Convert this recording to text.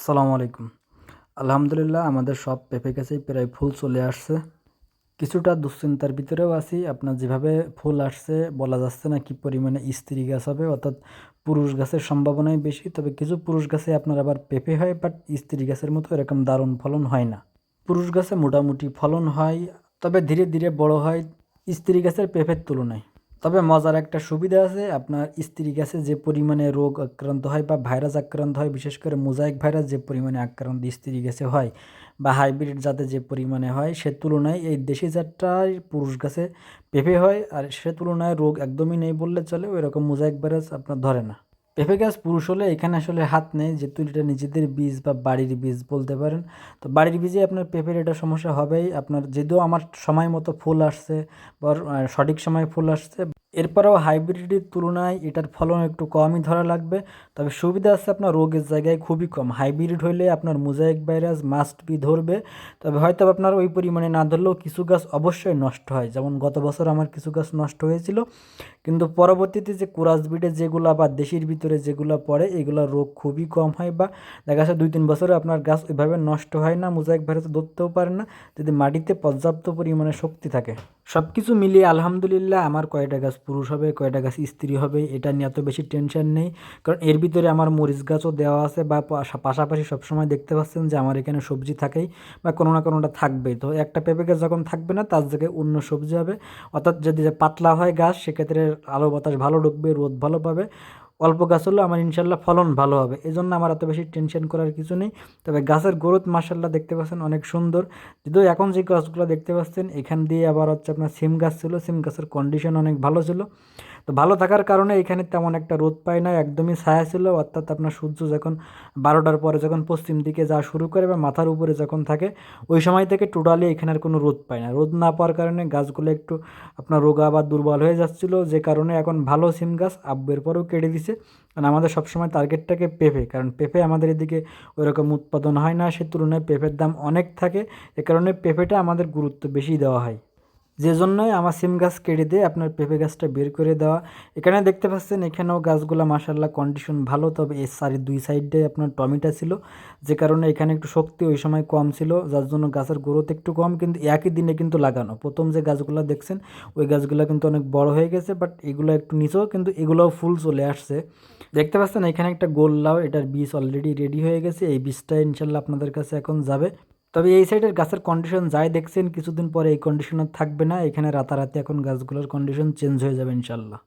আসসালামু আলাইকুম। আলহামদুলিল্লাহ আমাদের সব পেঁপে গাছেই প্রায় ফুল চলে আসছে। কিছুটা দুশ্চিন্তার ভিতরেও আছি। আপনার যেভাবে ফুল আসছে বলা যাচ্ছে না কি পরিমাণে স্ত্রী গাছ হবে, অর্থাৎ পুরুষ গাছের সম্ভাবনাই বেশি। তবে কিছু পুরুষ গাছে আপনার আবার পেঁপে হয়, বাট স্ত্রী গাছের মতো এরকম দারুণ ফলন হয় না। পুরুষ গাছে মোটামুটি ফলন হয়, তবে ধীরে ধীরে বড় হয় স্ত্রী গাছের পেঁপের তুলনায়। তবে মজার একটা সুবিধা আছে, আপনার স্ত্রী গাছে যে পরিমাণে রোগ আক্রান্ত হয় বা ভাইরাস আক্রান্ত হয়, বিশেষ করে মোজাইক ভাইরাস যে পরিমাণে আক্রান্ত স্ত্রী গাছে হয় বা হাইব্রিড জাতে যে পরিমাণে হয়, সে তুলনায় এই দেশি জাতটায় পুরুষ গাছে পেঁপে হয়, আর সে তুলনায় রোগ একদমই নেই বললে চলে। ওই রকম মোজাইক ভাইরাস আপনার ধরে না। পেঁপে গাছ পুরুষ হলে এখানে আসলে হাত নেই, যেহেতু এটা নিজেদের বীজ বা বাড়ির বীজ বলতে পারেন। তো বাড়ির বীজে আপনার পেঁপের এটা সমস্যা হবেই। আপনার যদিও আমার সময় মতো ফুল আসছে বা সঠিক সময়ে ফুল আসছে, এরপরেও হাইব্রিডের তুলনায় এটার ফলন একটু কমই ধরা লাগবে। তবে সুবিধা আছে, আপনার রোগের জায়গায় খুবই কম। হাইব্রিড হইলে আপনার মোজাইক ভাইরাস মাস্ট বি ধরবে। তবে হয়তো আপনার ওই পরিমাণে না ধরলেও কিছু গাছ অবশ্যই নষ্ট হয়, যেমন গত বছর আমার কিছু গাছ নষ্ট হয়েছিল। কিন্তু পরবর্তীতে যে কোরাস ব্রিডে যেগুলা বা দেশির ভিতরে যেগুলো পড়ে, এগুলো রোগ খুবই কম হয়, বা দেখা যাচ্ছে 2-3 বছরে আপনার গাছ ওইভাবে নষ্ট হয় না, মোজাইক ভাইরাস ধরতেও পারে না, যদি মাটিতে পর্যাপ্ত পরিমাণে শক্তি থাকে। সব কিছু মিলিয়ে আলহামদুলিল্লাহ আমার কয়টা গাছ পুরুষ হবে কয়টা গাছ স্ত্রী হবে এটা নিয়ে এত বেশি টেনশন নেই। কারণ এর ভিতরে আমার মরিচ গাছও দেওয়া আছে, বা পাশাপাশি সবসময় দেখতে পাচ্ছেন যে আমার এখানে সবজি থাকেই বা কোনো না কোনোটা থাকবেই। তো একটা পেঁপে গাছ যখন থাকবে না, তার জায়গায় অন্য সবজি হবে। অর্থাৎ যদি পাতলা হয় গাছ, সেক্ষেত্রে আলো বাতাস ভালো ঢুকবে, রোদ ভালো পাবে। অল্প গাছ হলেও আমার ইনশাল্লাহ ফলন ভালো হবে, এই জন্য আমার এত বেশি টেনশন করার কিছু নেই। তবে গাছের গ্রোথ মাশাল্লাহ দেখতে পাচ্ছেন অনেক সুন্দর। যদিও এখন যে গাছগুলো দেখতে পাচ্ছেন, এখান দিয়ে আবার হচ্ছে আপনার সিম গাছ ছিল, সিম গাছের কন্ডিশন অনেক ভালো ছিল। তো ভালো থাকার কারণে এখানে তেমন একটা রোদ পায় না, একদমই ছায়া ছিল। অর্থাৎ আপনার সূর্য যখন 12টার পরে যখন পশ্চিম দিকে যাওয়া শুরু করে বা মাথার উপরে যখন থাকে, ওই সময় থেকে টোটালি এখানে আর কোনো রোদ পায় না। রোদ না পাওয়ার কারণে গাছগুলো একটু আপনার রোগা বা দুর্বল হয়ে যাচ্ছিলো, যে কারণে এখন ভালো সিম গাছ আব্বের পরেও কেটে দিছে। কারণ আমাদের সবসময় টার্গেটটাকে পেঁপে, কারণ পেঁপে আমাদের এদিকে ওইরকম উৎপাদন হয় না, সে তুলনায় পেঁপের দাম অনেক থাকে। এ কারণে পেঁপেটা আমাদের গুরুত্ব বেশি দেওয়া হয়, যে জন্যই আমার সিম গাছ কেটে দিয়ে আপনার পেঁপে গাছটা বের করে দেওয়া। এখানে দেখতে পাচ্ছেন এখানেও গাছগুলো মাশাল্লাহ কন্ডিশন ভালো। তবে এর সারির দুই সাইডে আপনার টমেটো ছিল, যে কারণে এখানে একটু শক্তি ওই সময় কম ছিল, যার জন্য গাছের গ্রোথ একটু কম। কিন্তু একই দিনে কিন্তু লাগানো প্রথম যে গাছগুলো দেখছেন, ওই গাছগুলো কিন্তু অনেক বড় হয়ে গেছে, বাট এগুলো একটু নিচেও, কিন্তু এগুলোও ফুল চলে আসছে। দেখতে পাচ্ছেন এখানে একটা গোল লাউ, এটার বীজ অলরেডি রেডি হয়ে গেছে। এই বীজটা ইনশাল্লাহ আপনাদের কাছে এখন যাবে। তবে এই সাইডের গাছের কন্ডিশন যাই দেখছেন, কিছুদিন পরে এই কন্ডিশন আর থাকবে না। এখানে রাতারাতি এখন গাছগুলোর কন্ডিশন চেঞ্জ হয়ে যাবে ইনশাল্লাহ।